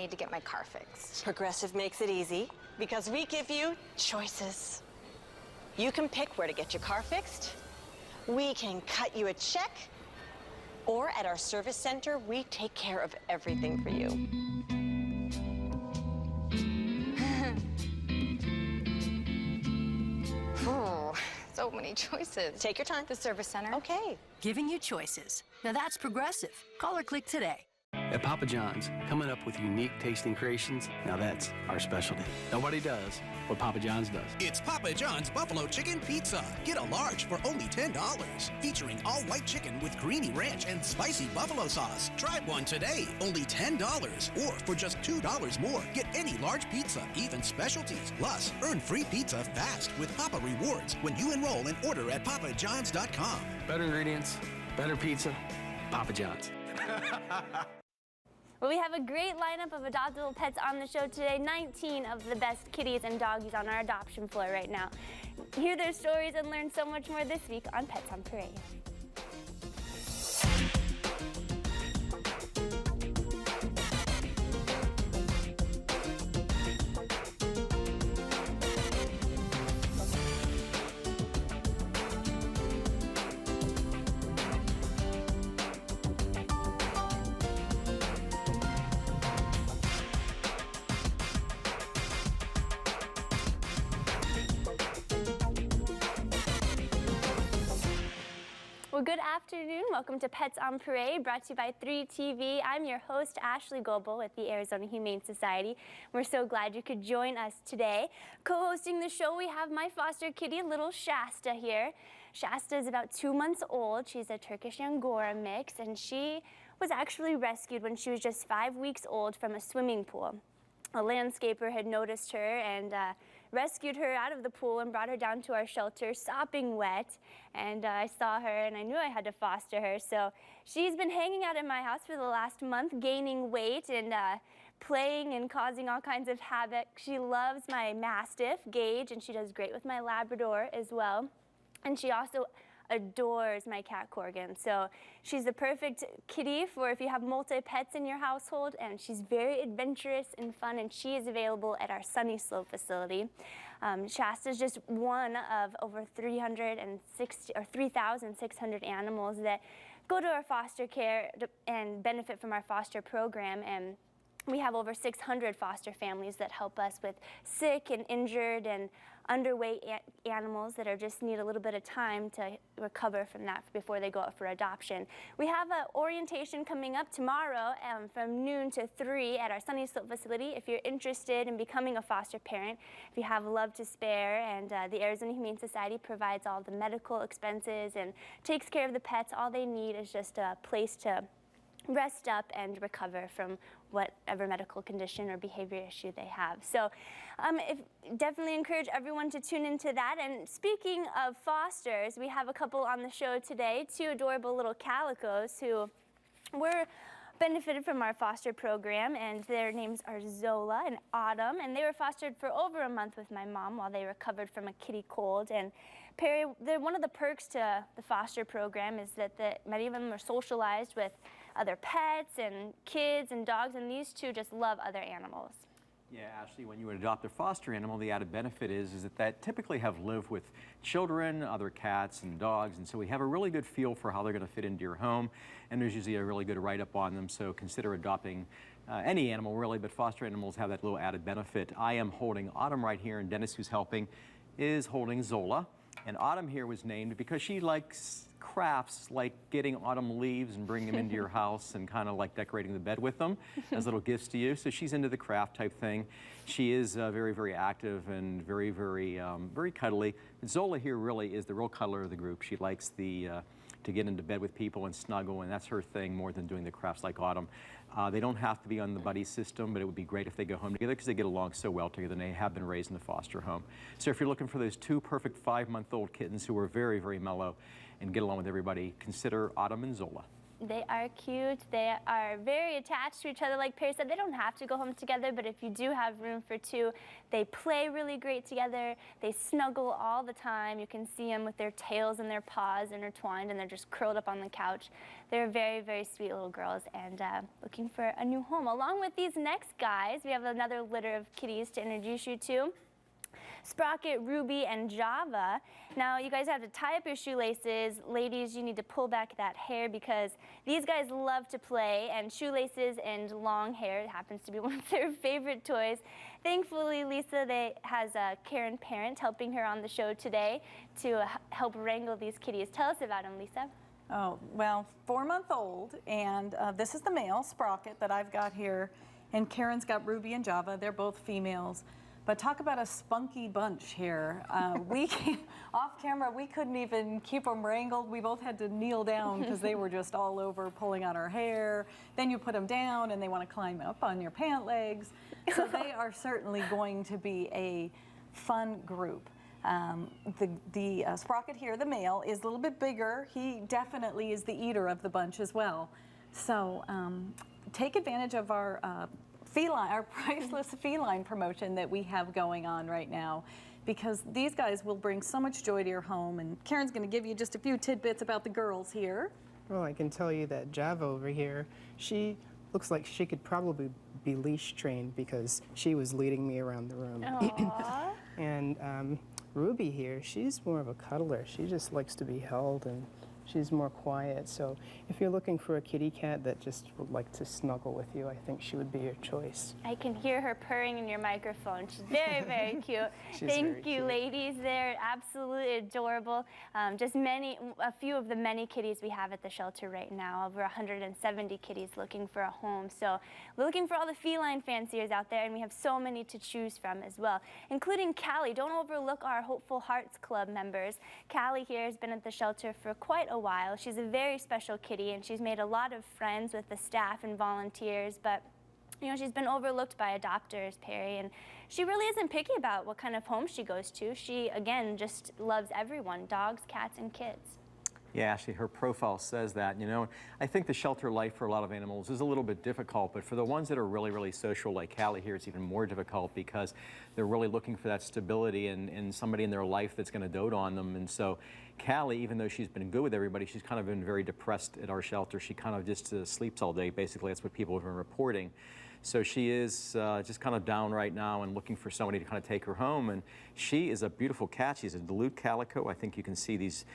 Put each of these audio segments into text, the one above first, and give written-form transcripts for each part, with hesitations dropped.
need to get my car fixed. Progressive makes it easy because we give you choices. You can pick where to get your car fixed. We can cut you a check. Or at our service center, we take care of everything for you. Oh, so many choices. Take your time. The service center. Okay. Giving you choices. Now that's progressive. Call or click today. At Papa John's, coming up with unique tasting creations, now that's our specialty. Nobody does what Papa John's does. It's Papa John's Buffalo Chicken Pizza. Get a large for only $10. Featuring all-white chicken with creamy ranch and spicy buffalo sauce. Try one today, only $10. Or for just $2 more, get any large pizza, even specialties. Plus, earn free pizza fast with Papa Rewards when you enroll and order at papajohns.com. Better ingredients, better pizza, Papa John's. Well, we have a great lineup of adoptable pets on the show today. 19 of the best kitties and doggies on our adoption floor right now. Hear their stories and learn so much more this week on Pets on Parade. Well, good afternoon. Welcome to Pets on Parade, brought to you by 3TV. I'm your host, Ashley Goebel with the Arizona Humane Society. We're so glad you could join us today. Co-hosting the show, we have my foster kitty, little Shasta here. Shasta is about 2 months old. She's a Turkish Angora mix, and she was actually rescued when she was just 5 weeks old from a swimming pool. A landscaper had noticed her and rescued her out of the pool and brought her down to our shelter, sopping wet. And I saw her and I knew I had to foster her. So she's been hanging out in my house for the last month, gaining weight and playing and causing all kinds of havoc. She loves my Mastiff, Gage, and she does great with my Labrador as well. And she also adores my cat Corgan. So she's the perfect kitty for if you have multi-pets in your household, and she's very adventurous and fun, and she is available at our Sunny Slope facility. Shasta's just one of over 3,600 animals that go to our foster care and benefit from our foster program. And we have over 600 foster families that help us with sick and injured and underweight animals that just need a little bit of time to recover from that before they go out for adoption. We have an orientation coming up tomorrow from noon to 3 at our Sunny Slope facility. If you're interested in becoming a foster parent, if you have love to spare, and the Arizona Humane Society provides all the medical expenses and takes care of the pets, all they need is just a place to rest up and recover from whatever medical condition or behavior issue they have. So definitely encourage everyone to tune into that. And speaking of fosters, we have a couple on the show today, 2 adorable little calicos who were benefited from our foster program, and their names are Zola and Autumn, and they were fostered for over a month with my mom while they recovered from a kitty cold. And Perry, one of the perks to the foster program is that many of them are socialized with other pets and kids and dogs, and these 2 just love other animals. Yeah, Ashley, when you adopt a foster animal, the added benefit is that typically have lived with children, other cats and dogs, and so we have a really good feel for how they're going to fit into your home, and there's usually a really good write-up on them, so consider adopting any animal really, but foster animals have that little added benefit. I am holding Autumn right here, and Dennis, who's helping, is holding Zola. And Autumn here was named because she likes crafts, like getting autumn leaves and bringing them into your house and kind of like decorating the bed with them as little gifts to you. So she's into the craft type thing. She is very, very active and very, very, very cuddly. But Zola here really is the real cuddler of the group. She likes to get into bed with people and snuggle, and that's her thing more than doing the crafts like Autumn. They don't have to be on the buddy system, but it would be great if they go home together because they get along so well together, and they have been raised in the foster home. So if you're looking for those 2 perfect 5-month-old kittens who are very, very mellow and get along with everybody, consider Autumn and Zola. They are cute. They are very attached to each other. Like Perry said, they don't have to go home together, but if you do have room for two, they play really great together. They snuggle all the time. You can see them with their tails and their paws intertwined, and they're just curled up on the couch. They're very, very sweet little girls, and looking for a new home. Along with these next guys, we have another litter of kitties to introduce you to. Sprocket, Ruby, and Java. Now, you guys have to tie up your shoelaces. Ladies, you need to pull back that hair because these guys love to play, and shoelaces and long hair happens to be one of their favorite toys. Thankfully, Lisa has a Karen parent helping her on the show today to help wrangle these kitties. Tell us about them, Lisa. Oh, well, 4-month-old, and this is the male, Sprocket, that I've got here, and Karen's got Ruby and Java. They're both females. But talk about a spunky bunch here. Off camera, we couldn't even keep them wrangled. We both had to kneel down because they were just all over pulling out our hair. Then you put them down and they want to climb up on your pant legs. So they are certainly going to be a fun group. The Sprocket here, the male, is a little bit bigger. He definitely is the eater of the bunch as well. So take advantage of our priceless feline promotion that we have going on right now, because these guys will bring so much joy to your home. And Karen's going to give you just a few tidbits about the girls here. Well, I can tell you that Java over here, she looks like she could probably be leash trained because she was leading me around the room. Aww. And Ruby here, she's more of a cuddler. She just likes to be held, and she's more quiet. So if you're looking for a kitty cat that just would like to snuggle with you, I think she would be your choice. I can hear her purring in your microphone. She's very, very cute. Thank you, ladies. They're absolutely adorable. Just a few of the many kitties we have at the shelter right now. Over 170 kitties looking for a home. So we're looking for all the feline fanciers out there, and we have so many to choose from as well, including Callie. Don't overlook our Hopeful Hearts Club members. Callie here has been at the shelter for quite a while. She's a very special kitty, and she's made a lot of friends with the staff and volunteers, but you know, she's been overlooked by adopters, Perry, and she really isn't picky about what kind of home she goes to. She, again, just loves everyone, dogs, cats, and kids. Yeah, actually, her profile says that. You know, I think the shelter life for a lot of animals is a little bit difficult, but for the ones that are really, really social, like Callie here, it's even more difficult because they're really looking for that stability and somebody in their life that's going to dote on them. And so Callie, even though she's been good with everybody, she's kind of been very depressed at our shelter. She kind of just sleeps all day, basically. That's what people have been reporting. So she is just kind of down right now and looking for somebody to kind of take her home. And she is a beautiful cat. She's a Duluth calico. I think you can see these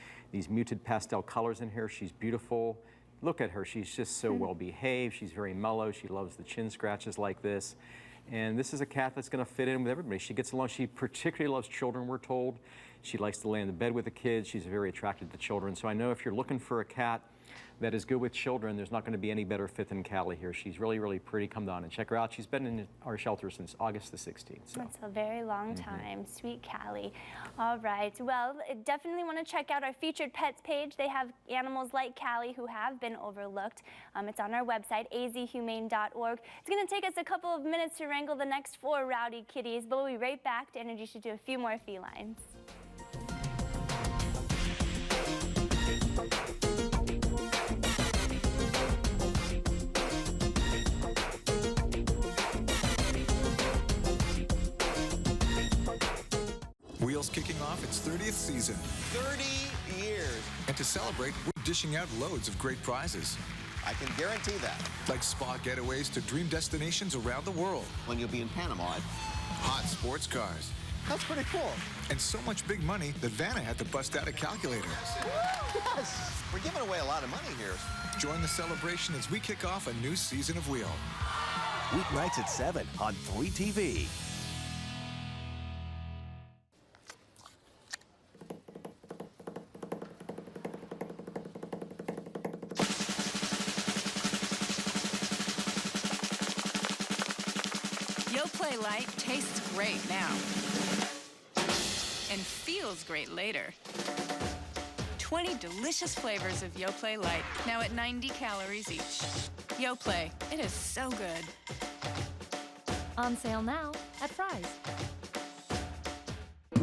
muted pastel colors in here. She's beautiful. Look at her. She's just so well behaved. She's very mellow. She loves the chin scratches like this. And this is a cat that's going to fit in with everybody. She gets along. She particularly loves children, we're told. She likes to lay in the bed with the kids. She's very attracted to children. So I know if you're looking for a cat that is good with children, there's not going to be any better fit than Callie here. She's really, really pretty. Come down and check her out. She's been in our shelter since August the 16th. So. That's a very long time. Sweet Callie. All right. Well, definitely want to check out our featured pets page. They have animals like Callie who have been overlooked. It's on our website, azhumane.org. It's going to take us a couple of minutes to wrangle the next 4 rowdy kitties, but we'll be right back to introduce you to a few more felines. Wheels kicking off its 30th season. 30 years. And to celebrate, we're dishing out loads of great prizes. I can guarantee that. Like spa getaways to dream destinations around the world. When you'll be in Panama. Hot sports cars. That's pretty cool. And so much big money that Vanna had to bust out a calculator. Yes! We're giving away a lot of money here. Join the celebration as we kick off a new season of Wheel. Weeknights at 7 on 3TV. Yoplait Light tastes great now and feels great later. 20 delicious flavors of Yoplait Light, now at 90 calories each. Yoplait, it is so good. On sale now at Fry's.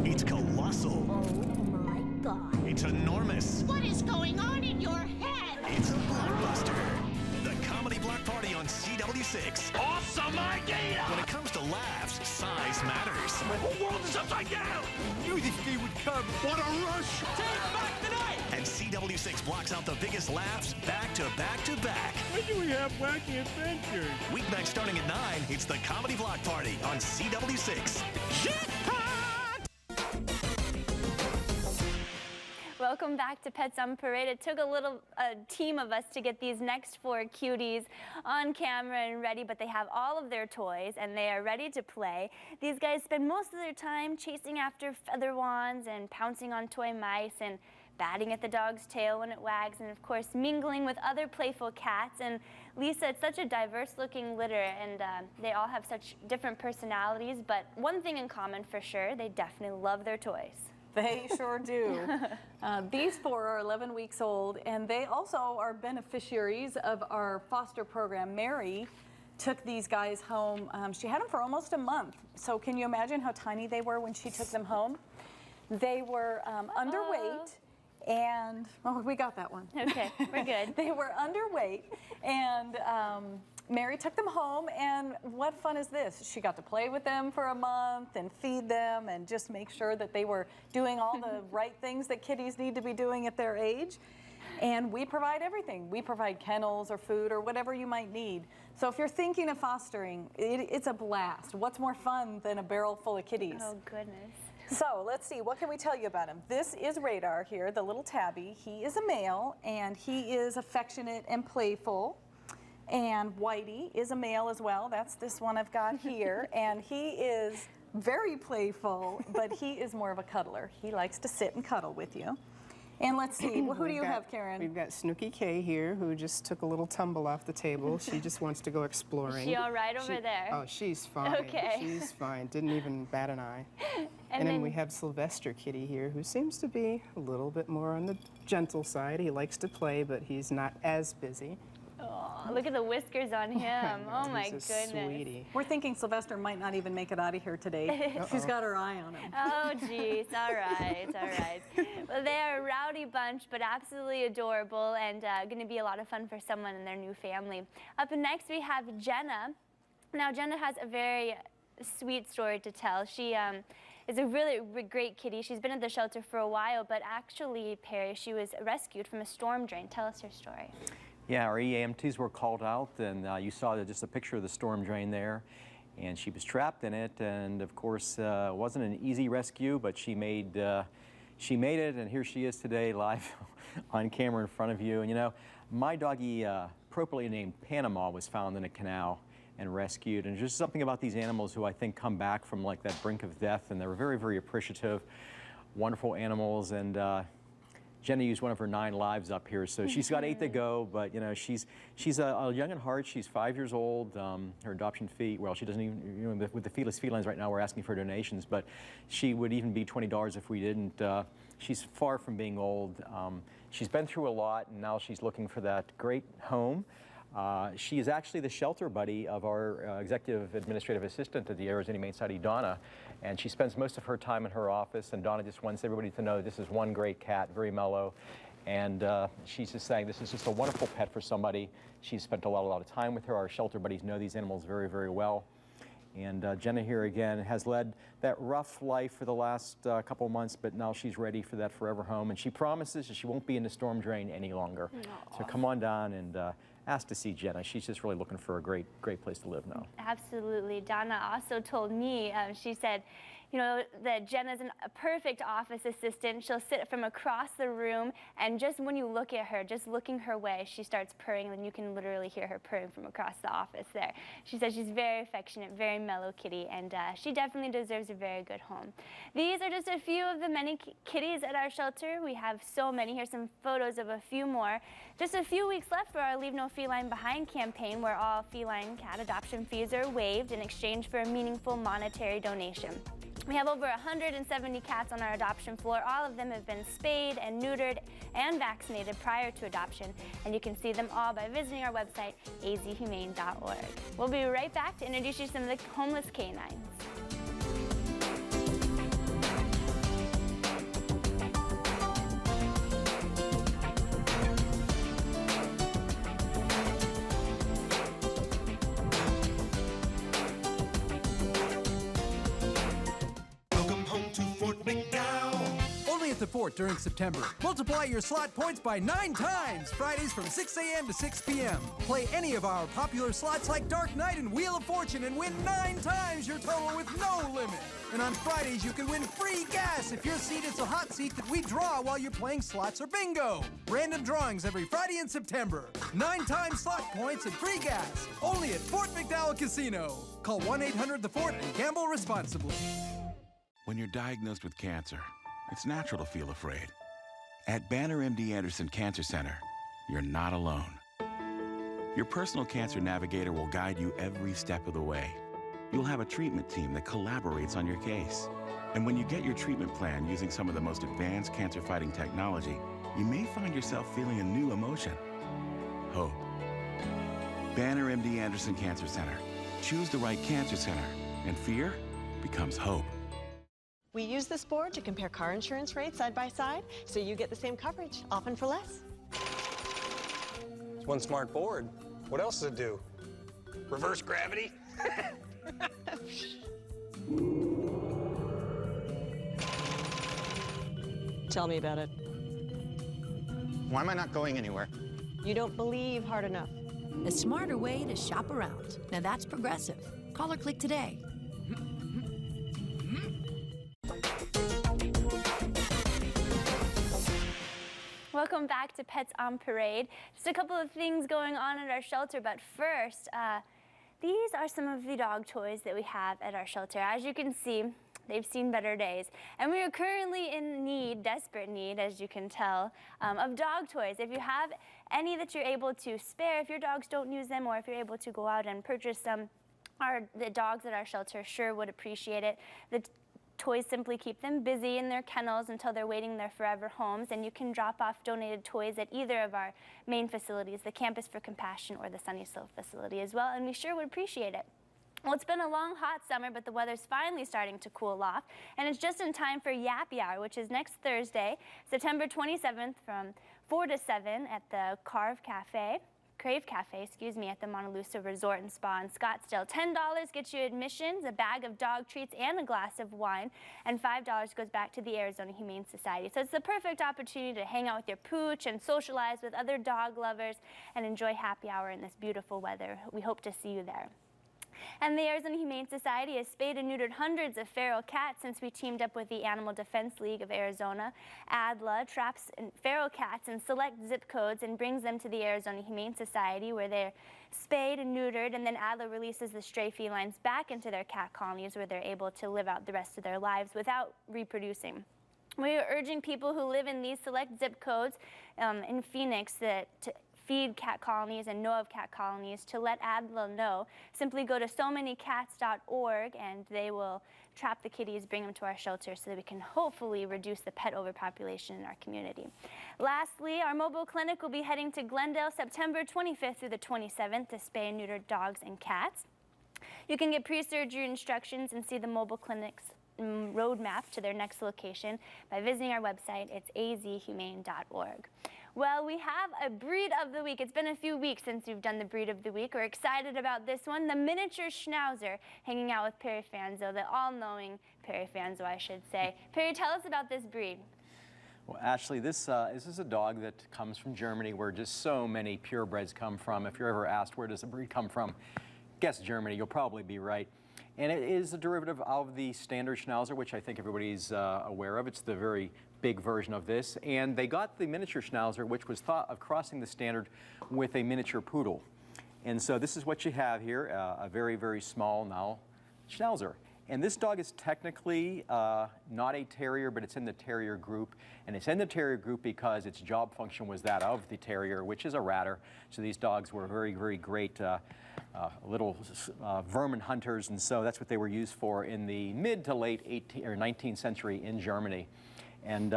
It's colossal. Oh my God. It's enormous. What is going on in your head? It's a blockbuster. The Comedy Block Party on CW6. Awesome idea! When it comes to laughs, size matters. My whole world is upside down! I knew this day would come. What a rush! Take back the night! And CW6 blocks out the biggest laughs back to back to back. When do we have wacky adventures? Weeknight starting at 9, it's the Comedy Block Party on CW6. Welcome back to Pets on Parade. It took a team of us to get these next 4 cuties on camera and ready, but they have all of their toys and they are ready to play. These guys spend most of their time chasing after feather wands and pouncing on toy mice and batting at the dog's tail when it wags, and of course mingling with other playful cats. And Lisa, it's such a diverse looking litter, and they all have such different personalities, but one thing in common for sure, they definitely love their toys. They sure do. These 4 are 11 weeks old, and they also are beneficiaries of our foster program. Mary took these guys home. She had them for almost a month. So can you imagine how tiny they were when she took them home? They were underweight. And, oh, we got that one. Okay, we're good. They were underweight, and Mary took them home, and what fun is this? She got to play with them for a month and feed them and just make sure that they were doing all the right things that kitties need to be doing at their age. And we provide everything. We provide kennels or food or whatever you might need. So if you're thinking of fostering, it's a blast. What's more fun than a barrel full of kitties? Oh, goodness. So let's see, what can we tell you about him? This is Radar here, the little tabby. He is a male, and he is affectionate and playful. And Whitey is a male as well. That's this one I've got here. And he is very playful, but he is more of a cuddler. He likes to sit and cuddle with you. And let's see, who do you have, Karen? We've got Snooky K here, who just took a little tumble off the table. She just wants to go exploring. Is she all right over there? Oh, she's fine. Okay. She's fine. Didn't even bat an eye. And then we have Sylvester Kitty here, who seems to be a little bit more on the gentle side. He likes to play, but he's not as busy. Oh, look at the whiskers on him. Oh my He's a goodness. sweetie. We're thinking Sylvester might not even make it out of here today. She's got her eye on him. Oh, geez. All right, all right. Well, they are a rowdy bunch, but absolutely adorable, and going to be a lot of fun for someone in their new family. Up next, we have Jenna. Now, Jenna has a very sweet story to tell. She is a really great kitty. She's been at the shelter for a while, but actually, Perry, she was rescued from a storm drain. Tell us your story. Yeah, our EMTs were called out, and you saw just a picture of the storm drain there, and she was trapped in it. And of course, it wasn't an easy rescue, but she made it, and here she is today, live on camera in front of you. And you know, my doggie, appropriately named Panama, was found in a canal and rescued. And there's just something about these animals who I think come back from like that brink of death, and they're very, very appreciative, wonderful animals. And Jenna used one of her 9 lives up here, so she's got 8 to go, but you know, she's a young at heart. She's 5 years old. Her adoption fee, well, she doesn't even, you know, with the feeless felines right now, we're asking for donations, but she would even be $20 if we didn't. She's far from being old. She's been through a lot, and now she's looking for that great home. She is actually the shelter buddy of our executive administrative assistant at the Arizona Humane Society, Donna, and she spends most of her time in her office, and Donna just wants everybody to know this is one great cat, very mellow, and she's just saying this is just a wonderful pet for somebody. She's spent a lot of time with her. Our shelter buddies know these animals very, very well. And Jenna here again has led that rough life for the last couple of months, but now she's ready for that forever home, and she promises that she won't be in the storm drain any longer. Aww. So come on down and ask to see Jenna. She's just really looking for a great place to live now. Absolutely. Donna also told me, she said, you know, that Jenna's a perfect office assistant. She'll sit from across the room, and just when you look at her, just looking her way, she starts purring, and you can literally hear her purring from across the office there. She says she's very affectionate, very mellow kitty, and she definitely deserves a very good home. These are just a few of the many kitties at our shelter. We have so many. Here's some photos of a few more. Just a few weeks left for our Leave No Feline Behind campaign, where all feline cat adoption fees are waived in exchange for a meaningful monetary donation. We have over 170 cats on our adoption floor. All of them have been spayed and neutered and vaccinated prior to adoption, and you can see them all by visiting our website, azhumane.org. We'll be right back to introduce you to some of the homeless canines. at the fort during September. Multiply your slot points by 9 times, Fridays from 6 a.m. to 6 p.m. Play any of our popular slots like Dark Knight and Wheel of Fortune and win 9 times your total with no limit. And on Fridays, you can win free gas if your seat is a hot seat that we draw while you're playing slots or bingo. Random drawings every Friday in September. 9 times slot points and free gas. Only at Fort McDowell Casino. Call 1-800-THE-FORT and gamble responsibly. When you're diagnosed with cancer, it's natural to feel afraid. At Banner MD Anderson Cancer Center, you're not alone. Your personal cancer navigator will guide you every step of the way. You'll have a treatment team that collaborates on your case. And when you get your treatment plan using some of the most advanced cancer-fighting technology, you may find yourself feeling a new emotion. Hope. Banner MD Anderson Cancer Center. Choose the right cancer center, and fear becomes hope. We use this board to compare car insurance rates side by side, so you get the same coverage, often for less. It's one smart board. What else does it do? Reverse gravity? Tell me about it. Why am I not going anywhere? You don't believe hard enough. A smarter way to shop around. Now that's Progressive. Call or click today. Welcome back to Pets on Parade. Just a couple of things going on at our shelter, but first, these are some of the dog toys that we have at our shelter. As you can see, they've seen better days. And we are currently in need, desperate need, as you can tell, of dog toys. If you have any that you're able to spare, if your dogs don't use them, or if you're able to go out and purchase them, the dogs at our shelter sure would appreciate it. The toys simply keep them busy in their kennels until they're waiting their forever homes, and you can drop off donated toys at either of our main facilities, the Campus for Compassion or the Sunny Slope facility as well, and we sure would appreciate it. Well, it's been a long, hot summer, but the weather's finally starting to cool off, and it's just in time for Yappy Hour, which is next Thursday, September 27th from 4 to 7 at the Crave Cafe, at the Monte Lusa Resort and Spa in Scottsdale. $10 gets you admissions, a bag of dog treats, and a glass of wine, and $5 goes back to the Arizona Humane Society. So it's the perfect opportunity to hang out with your pooch and socialize with other dog lovers and enjoy happy hour in this beautiful weather. We hope to see you there. And the Arizona Humane Society has spayed and neutered hundreds of feral cats since we teamed up with the Animal Defense League of Arizona. ADLA traps feral cats in select zip codes and brings them to the Arizona Humane Society, where they're spayed and neutered, and then ADLA releases the stray felines back into their cat colonies, where they're able to live out the rest of their lives without reproducing. We are urging people who live in these select zip codes in Phoenix to feed cat colonies and know of cat colonies to let ADLA know. Simply go to somanycats.org and they will trap the kitties, bring them to our shelter so that we can hopefully reduce the pet overpopulation in our community. Lastly, our mobile clinic will be heading to Glendale September 25th through the 27th to spay and neuter dogs and cats. You can get pre-surgery instructions and see the mobile clinic's roadmap to their next location by visiting our website. It's azhumane.org. Well, we have a breed of the week. It's been a few weeks since we've done the breed of the week. We're excited about this one, the miniature schnauzer, hanging out with Perry Fanzo, the all-knowing Perry Fanzo, I should say. Perry, tell us about this breed. Well, Ashley, this is a dog that comes from Germany, where just so many purebreds come from. If you're ever asked where does the breed come from, guess Germany, you'll probably be right. And it is a derivative of the standard Schnauzer, which I think everybody's aware of. It's the very big version of this. And they got the miniature Schnauzer, which was thought of crossing the standard with a miniature poodle. And so this is what you have here, a very, very small now Schnauzer. And this dog is technically not a terrier, but it's in the terrier group. And it's in the terrier group because its job function was that of the terrier, which is a ratter. So these dogs were very, very great little vermin hunters, and so that's what they were used for in the mid to late 18th or 19th century in Germany. And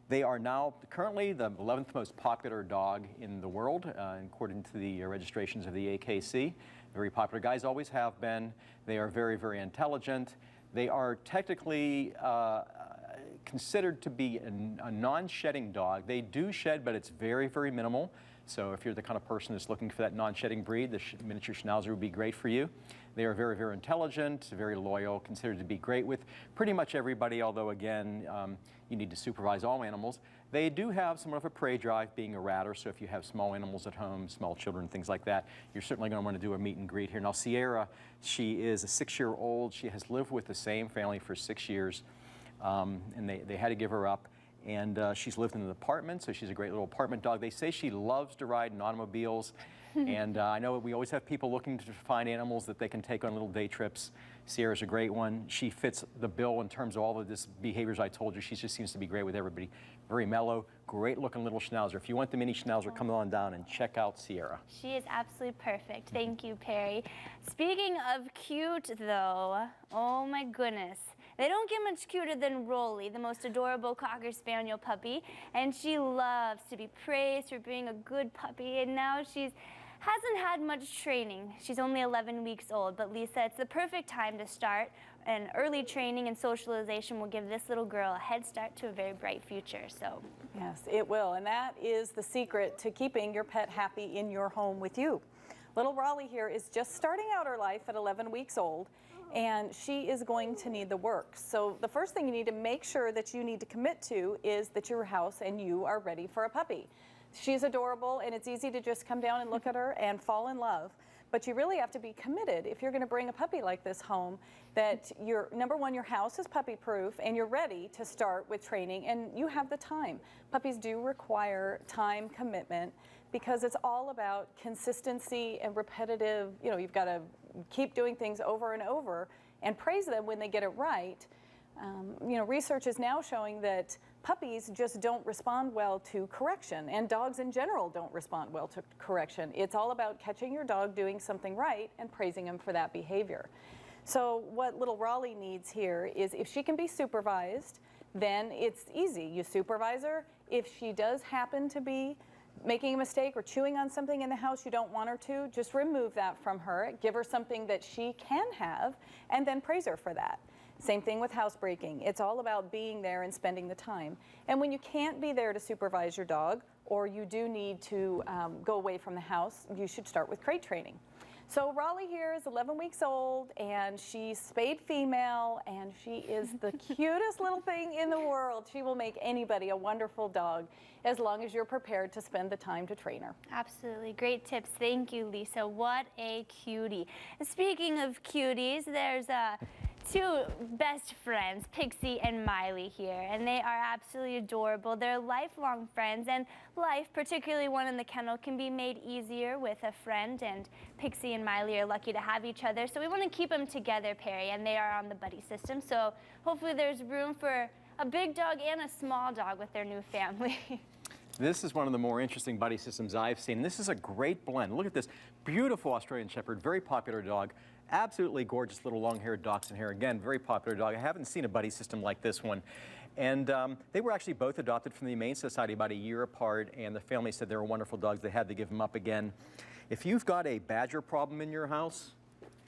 they are now currently the 11th most popular dog in the world, according to the registrations of the AKC. Very popular guys, always have been. They are very, very intelligent. They are technically considered to be a non-shedding dog. They do shed, but it's very, very minimal. So if you're the kind of person that's looking for that non-shedding breed, the miniature Schnauzer would be great for you. They are very, very intelligent, very loyal, considered to be great with pretty much everybody, although again, you need to supervise all animals. They do have somewhat of a prey drive, being a ratter, so if you have small animals at home, small children, things like that, you're certainly going to want to do a meet and greet here. Now Sierra, she is a 6-year-old. She has lived with the same family for 6 years, and they had to give her up. And she's lived in an apartment, so she's a great little apartment dog. They say she loves to ride in automobiles. And I know we always have people looking to find animals that they can take on little day trips. Sierra's a great one. She fits the bill in terms of all of this behaviors I told you. She just seems to be great with everybody. Very mellow, great looking little Schnauzer. If you want the mini Schnauzer, come on down and check out Sierra. She is absolutely perfect. Thank you, Perry. Speaking of cute, though, oh my goodness. They don't get much cuter than Rolly, the most adorable Cocker Spaniel puppy, and she loves to be praised for being a good puppy, and now hasn't had much training. She's only 11 weeks old, but Lisa, it's the perfect time to start, and early training and socialization will give this little girl a head start to a very bright future. So yes, it will, and that is the secret to keeping your pet happy in your home with you. Little Raleigh here is just starting out her life at 11 weeks old, and she is going to need the work. So the first thing you need to make sure that you need to commit to is that your house and you are ready for a puppy. She's adorable, and it's easy to just come down and look at her and fall in love. But you really have to be committed if you're going to bring a puppy like this home, that number one, your house is puppy proof and you're ready to start with training and you have the time. Puppies do require time commitment because it's all about consistency and repetitive, you've got to keep doing things over and over and praise them when they get it right. Research is now showing that puppies just don't respond well to correction, and dogs in general don't respond well to correction. It's all about catching your dog doing something right and praising him for that behavior. So what little Raleigh needs here is, if she can be supervised, then it's easy. You supervise her. If she does happen to be making a mistake or chewing on something in the house you don't want her to, just remove that from her, give her something that she can have, and then praise her for that. Same thing with housebreaking. It's all about being there and spending the time. And when you can't be there to supervise your dog, or you do need to go away from the house, you should start with crate training. So Raleigh here is 11 weeks old, and she's spayed female, and she is the cutest little thing in the world. She will make anybody a wonderful dog as long as you're prepared to spend the time to train her. Absolutely. Great tips. Thank you, Lisa. What a cutie. And speaking of cuties, there's two best friends, Pixie and Miley here, and they are absolutely adorable. They're lifelong friends, and life, particularly one in the kennel, can be made easier with a friend, and Pixie and Miley are lucky to have each other, so we want to keep them together, Perry, and they are on the buddy system, so hopefully there's room for a big dog and a small dog with their new family. This is one of the more interesting buddy systems I've seen. This is a great blend. Look at this beautiful Australian Shepherd, very popular dog. Absolutely gorgeous little long-haired dachshund hair. Again, very popular dog. I haven't seen a buddy system like this one. And they were actually both adopted from the Humane Society about a year apart, and the family said they were wonderful dogs. They had to give them up again. If you've got a badger problem in your house,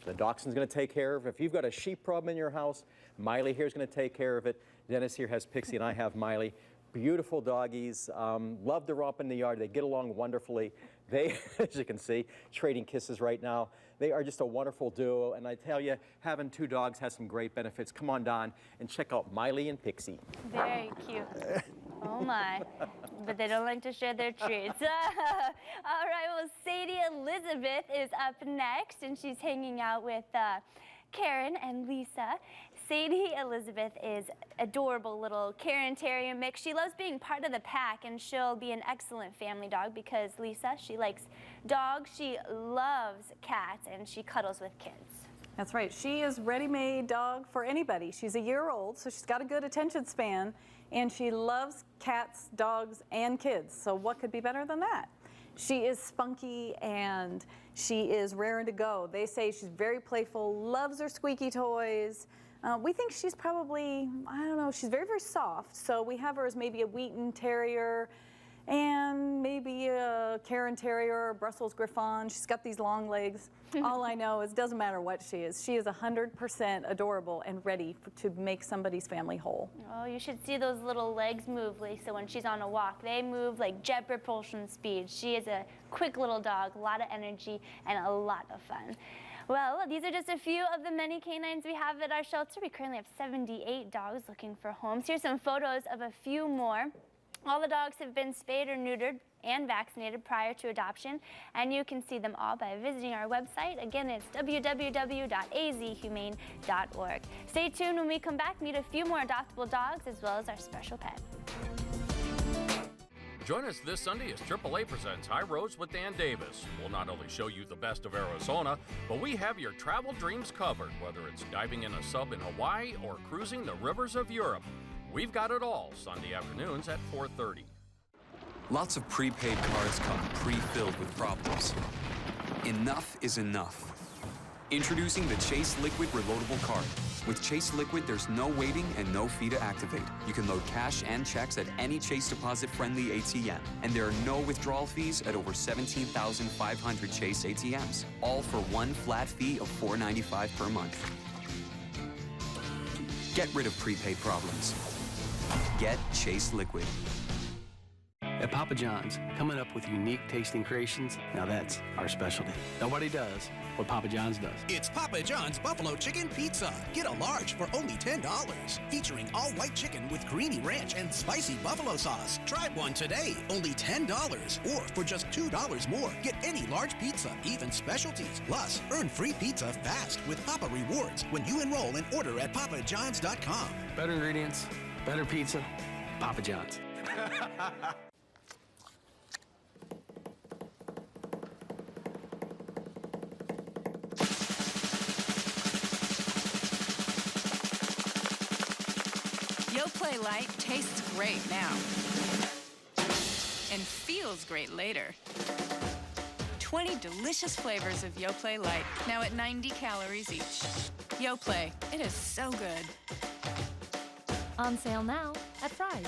the dachshund's going to take care of it. If you've got a sheep problem in your house, Miley here is going to take care of it. Dennis here has Pixie, and I have Miley. Beautiful doggies, love to romp in the yard. They get along wonderfully. They, as you can see, trading kisses right now. They are just a wonderful duo, and I tell you, having two dogs has some great benefits. Come on down and check out Miley and Pixie. Very cute. Oh my, but they don't like to share their treats. All right, well, Sadie Elizabeth is up next, and she's hanging out with Karen and Lisa. Sadie Elizabeth is adorable little Karen Terrier mix. She loves being part of the pack, and she'll be an excellent family dog because Lisa, she likes dogs, she loves cats, and she cuddles with kids. That's right. She is ready-made dog for anybody. She's a year old, so she's got a good attention span, and she loves cats, dogs, and kids. So what could be better than that? She is spunky, and she is raring to go. They say she's very playful, loves her squeaky toys. We think she's probably, I don't know, she's very, very soft. So we have her as maybe a Wheaton Terrier. and maybe a Cairn Terrier or a Brussels Griffon. She's got these long legs. All I know is it doesn't matter what she is 100% adorable and ready to make somebody's family whole. Oh, you should see those little legs move, Lisa, when she's on a walk. They move like jet propulsion speed. She is a quick little dog, a lot of energy, and a lot of fun. Well, these are just a few of the many canines we have at our shelter. We currently have 78 dogs looking for homes. Here's some photos of a few more. All the dogs have been spayed or neutered and vaccinated prior to adoption, and you can see them all by visiting our website. Again, it's www.azhumane.org. Stay tuned when we come back, meet a few more adoptable dogs as well as our special pet. Join us this Sunday as AAA presents High Roads with Dan Davis. We'll not only show you the best of Arizona, but we have your travel dreams covered, whether it's diving in a sub in Hawaii or cruising the rivers of Europe. We've got it all, Sunday afternoons at 4:30. Lots of prepaid cards come pre-filled with problems. Enough is enough. Introducing the Chase Liquid Reloadable Card. With Chase Liquid, there's no waiting and no fee to activate. You can load cash and checks at any Chase deposit-friendly ATM. And there are no withdrawal fees at over 17,500 Chase ATMs. All for one flat fee of $4.95 per month. Get rid of prepaid problems. Get Chase Liquid. At Papa John's, coming up with unique tasting creations, now that's our specialty. Nobody does what Papa John's does. It's Papa John's Buffalo Chicken Pizza. Get a large for only $10. Featuring all white chicken with creamy ranch and spicy buffalo sauce. Try one today, only $10. Or for just $2 more, get any large pizza, even specialties. Plus, earn free pizza fast with Papa Rewards when you enroll and order at papajohns.com. Better ingredients, better pizza, Papa John's. Yoplait Light tastes great now and feels great later. 20 delicious flavors of Yoplait Light, now at 90 calories each. Yoplait, it is so good. On sale now at Fry's.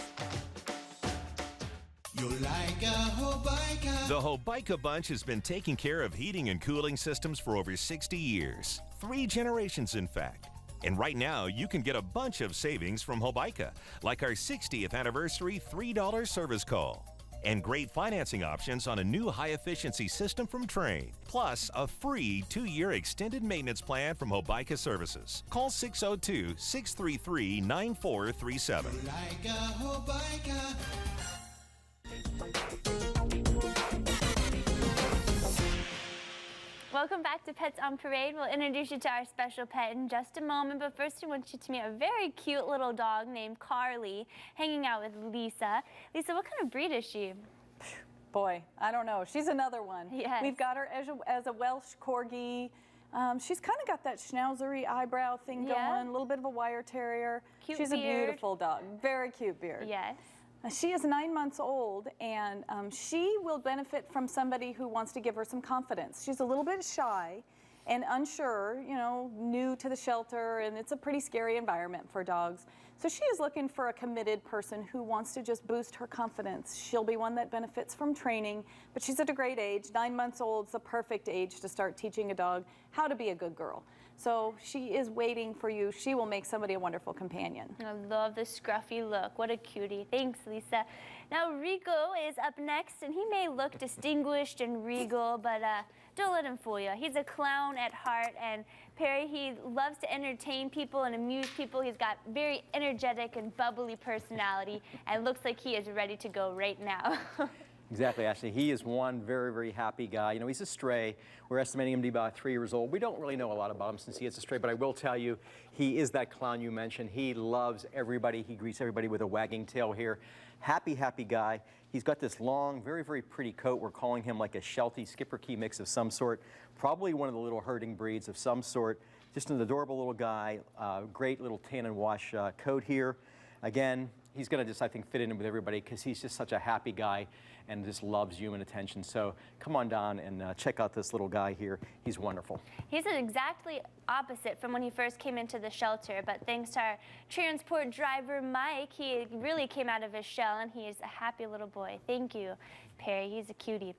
You're like a Hobica. The Hobica Bunch has been taking care of heating and cooling systems for over 60 years. 3 generations, in fact. And right now, you can get a bunch of savings from Hobica, like our 60th anniversary $3 service call. And great financing options on a new high-efficiency system from Trane. Plus, a free 2-year extended maintenance plan from Hobica Services. Call 602-633-9437. Like a Hobica. Welcome back to Pets on Parade. We'll introduce you to our special pet in just a moment, but first I want you to meet a very cute little dog named Carly, hanging out with Lisa. Lisa, what kind of breed is she? Boy, I don't know. She's another one. Yes. We've got her as a Welsh Corgi. She's kind of got that schnauzery eyebrow thing going, a little bit of a wire terrier. Cute She's beard. a beautiful dog, very cute beard. Yes. She is 9 months old, and she will benefit from somebody who wants to give her some confidence. She's a little bit shy and unsure, you know, new to the shelter, and it's a pretty scary environment for dogs. So she is looking for a committed person who wants to just boost her confidence. She'll be one that benefits from training, but she's at a great age. 9 months old is the perfect age to start teaching a dog how to be a good girl. So she is waiting for you. She will make somebody a wonderful companion. I love the scruffy look. What a cutie. Thanks, Lisa. Now, Rico is up next, and he may look distinguished and regal, but don't let him fool you. He's a clown at heart, and Perry, he loves to entertain people and amuse people. He's got very energetic and bubbly personality, and looks like he is ready to go right now. Exactly, Ashley. He is one very, very happy guy. You know, he's a stray. We're estimating him to be about 3 years old. We don't really know a lot about him since he is a stray, but I will tell you, he is that clown you mentioned. He loves everybody. He greets everybody with a wagging tail here. Happy, happy guy. He's got this long, very, very pretty coat. We're calling him like a Sheltie Schipperke mix of some sort. Probably one of the little herding breeds of some sort. Just an adorable little guy. Great little tan and wash coat here. Again, he's going to just, I think, fit in with everybody because he's just such a happy guy and just loves human attention. So come on down and check out this little guy here. He's wonderful. He's exactly opposite from when he first came into the shelter, but thanks to our transport driver, Mike, he really came out of his shell, and he is a happy little boy. Thank you, Perry. He's a cutie.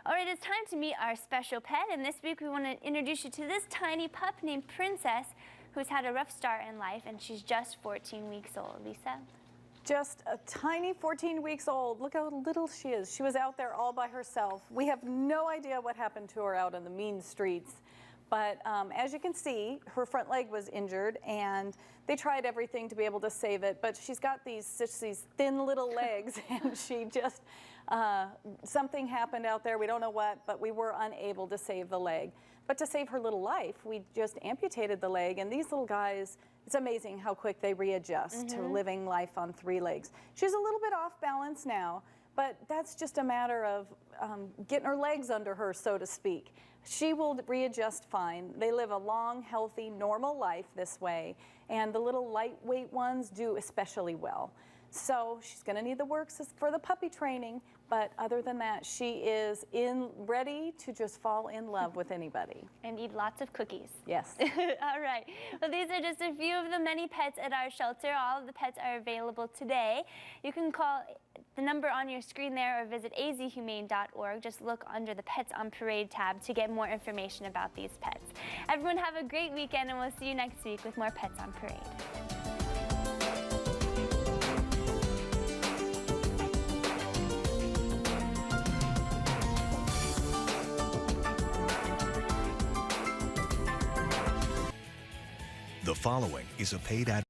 All right, it's time to meet our special pet, and this week we want to introduce you to this tiny pup named Princess, who's had a rough start in life, and she's just 14 weeks old. Lisa? Just a tiny 14 weeks old. Look how little she is. She was out there all by herself. We have no idea what happened to her out in the mean streets. But as you can see, her front leg was injured, and they tried everything to be able to save it. But she's got these thin little legs, and she just, something happened out there. We don't know what, but we were unable to save the leg. But to save her little life, we just amputated the leg, and these little guys, it's amazing how quick they readjust to living life on 3 legs. She's a little bit off balance now, but that's just a matter of getting her legs under her, so to speak. She will readjust fine. They live a long, healthy, normal life this way, and the little lightweight ones do especially well. So she's going to need the works for the puppy training, but other than that, she is ready to just fall in love with anybody. And eat lots of cookies. Yes. All right. Well, these are just a few of the many pets at our shelter. All of the pets are available today. You can call the number on your screen there or visit azhumane.org. Just look under the Pets on Parade tab to get more information about these pets. Everyone have a great weekend, and we'll see you next week with more Pets on Parade. The following is a paid ad.